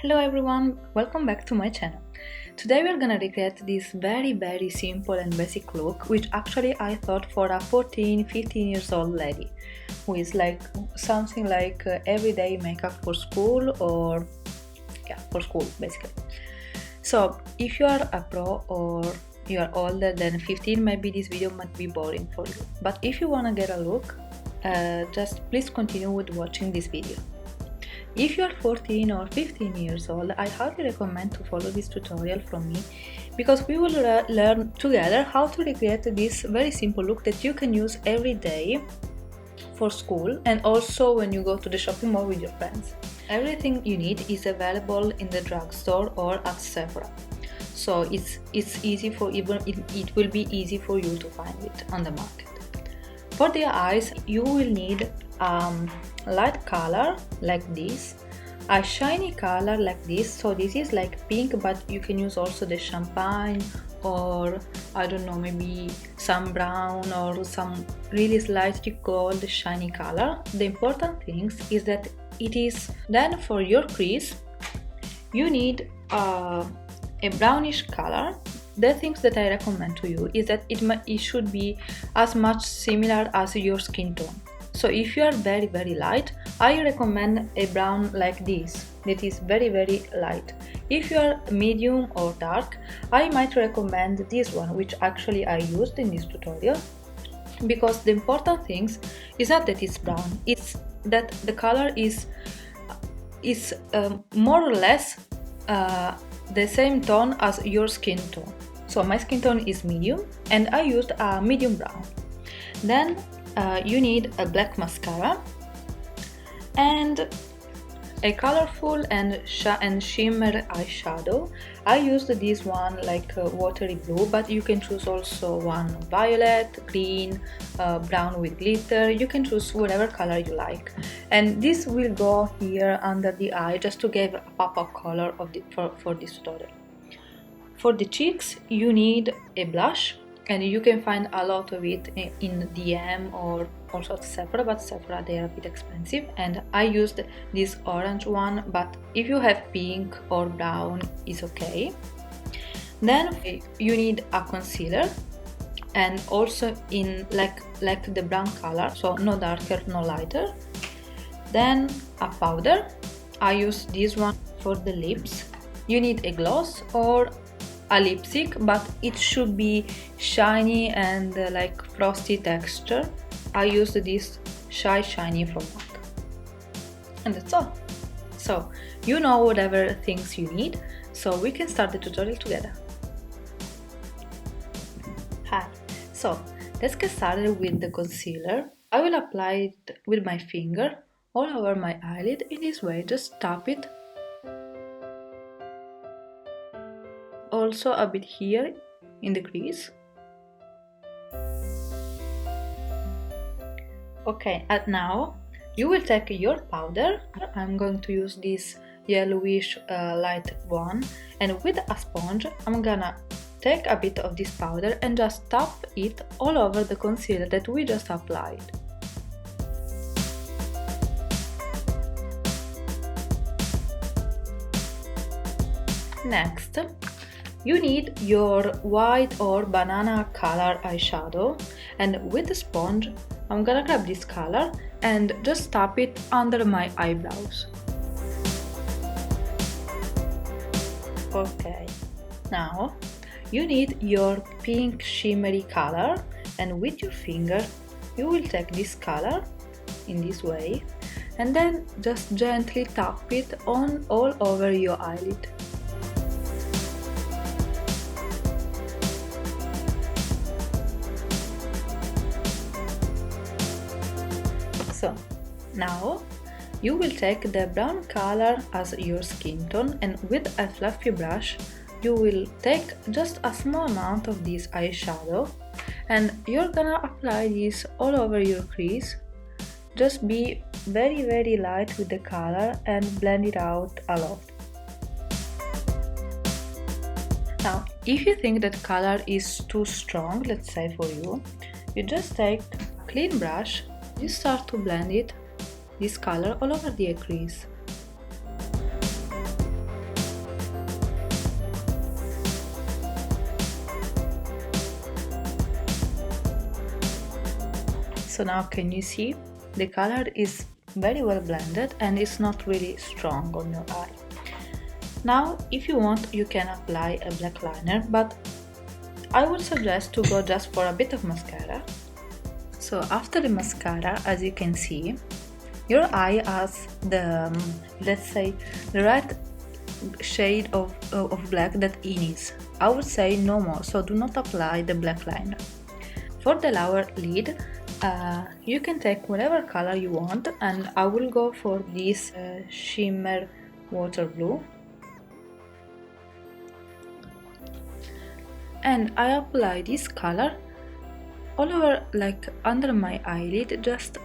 Hello everyone, welcome back to my channel. Today we're gonna recreate this very simple and basic look, which actually I thought for a 14-15 years old lady who is like something like everyday makeup for school, or for school basically. So if you are a pro or you are older than 15, maybe this video might be boring for you, but if you wanna get a look, just please continue with watching this video. If you are 14 or 15 years old, I highly recommend to follow this tutorial from me, because we will learn together how to recreate this very simple look that you can use every day for school and also when you go to the shopping mall with your friends. Everything you need is available in the drugstore or at Sephora, so it's easy for it will be easy for you to find it on the market. For the eyes, you will need light color like this, a shiny color like this. So this is like pink, but you can use also the champagne, or I don't know, maybe some brown or some really slightly gold shiny color. The important thing is that it is. Then for your crease, you need a brownish color. The things that I recommend to you is that it should be as much similar as your skin tone. So if you are very light, I recommend a brown like this, that is very light. If you are medium or dark, I might recommend this one, which actually I used in this tutorial, because the important thing is not that it's brown, it's that the color is more or less the same tone as your skin tone. So my skin tone is medium and I used a medium brown. Then you need a black mascara and a colorful and shimmer eyeshadow. I used this one like watery blue, but you can choose also one violet, green, brown with glitter. You can choose whatever color you like, and this will go here under the eye just to give a pop of color for this tutorial. For the cheeks, you need a blush, and you can find a lot of it in DM or also at Sephora, but Sephora they are a bit expensive, and I used this orange one, but if you have pink or brown it's okay. Then you need a concealer, and also in like the brown color, so no darker, no lighter. Then a powder. I use this one for the lips. You need a gloss or a lipstick, but it should be shiny and like frosty texture. I used this shiny from MAC, and that's all. So you know whatever things you need, so we can start the tutorial together. Hi, so let's get started with the concealer. I will apply it with my finger all over my eyelid in this way. Just tap it. Also a bit here in the crease. Okay, and now you will take your powder. I'm going to use this yellowish light one, and with a sponge I'm gonna take a bit of this powder and just tap it all over the concealer that we just applied. Next, you need your white or banana color eyeshadow, and with the sponge I'm gonna grab this color and just tap it under my eyebrows. Okay, now you need your pink shimmery color, and with your finger you will take this color in this way and then just gently tap it on all over your eyelid. So now you will take the brown color as your skin tone, and with a fluffy brush you will take just a small amount of this eyeshadow and you're gonna apply this all over your crease. Just be very light with the color and blend it out a lot. Now if you think that color is too strong, let's say for you, you just take a clean brush. You start to blend this color all over the crease. So now can you see? The color is very well blended and it's not really strong on your eye. Now if you want you can apply a black liner, but I would suggest to go just for a bit of mascara. So after the mascara, as you can see, your eye has the, let's say, the right shade of black that it needs. I would say no more, so do not apply the black liner. For the lower lid, you can take whatever color you want, and I will go for this shimmer water blue. And I apply this color all over, like under my eyelid. Just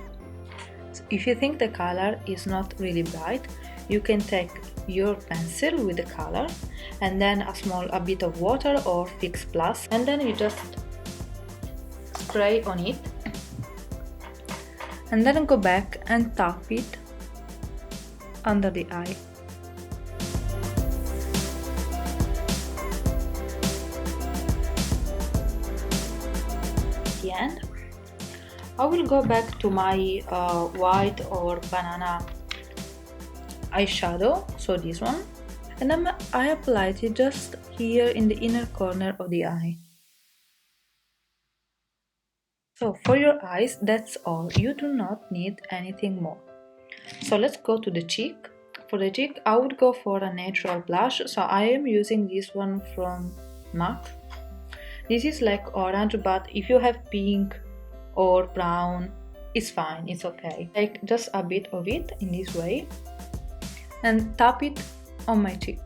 if you think the color is not really bright, you can take your pencil with the color and then a bit of water or Fix Plus, and then you just spray on it and then go back and tap it under the eye. At the end, I will go back to my white or banana eyeshadow, so this one, and then I applied it just here in the inner corner of the eye. So for your eyes, that's all. You do not need anything more. So let's go to the cheek. For the cheek, I would go for a natural blush. So I am using this one from MAC. This is like orange, but if you have pink or brown, it's fine, it's okay. Take just a bit of it in this way and tap it on my cheek.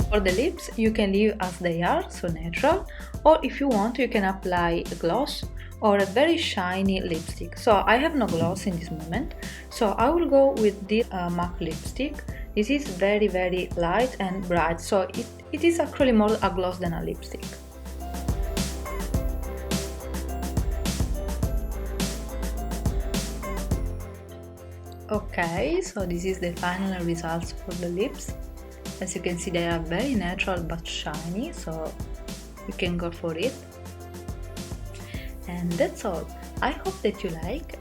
For the lips, you can leave as they are, so natural, or if you want you can apply a gloss or a very shiny lipstick. So I have no gloss in this moment, so I will go with this MAC lipstick. This is very light and bright, so it is actually more a gloss than a lipstick. Okay, so this is the final results for the lips. As you can see, they are very natural but shiny, so you can go for it. And that's all. I hope that you like,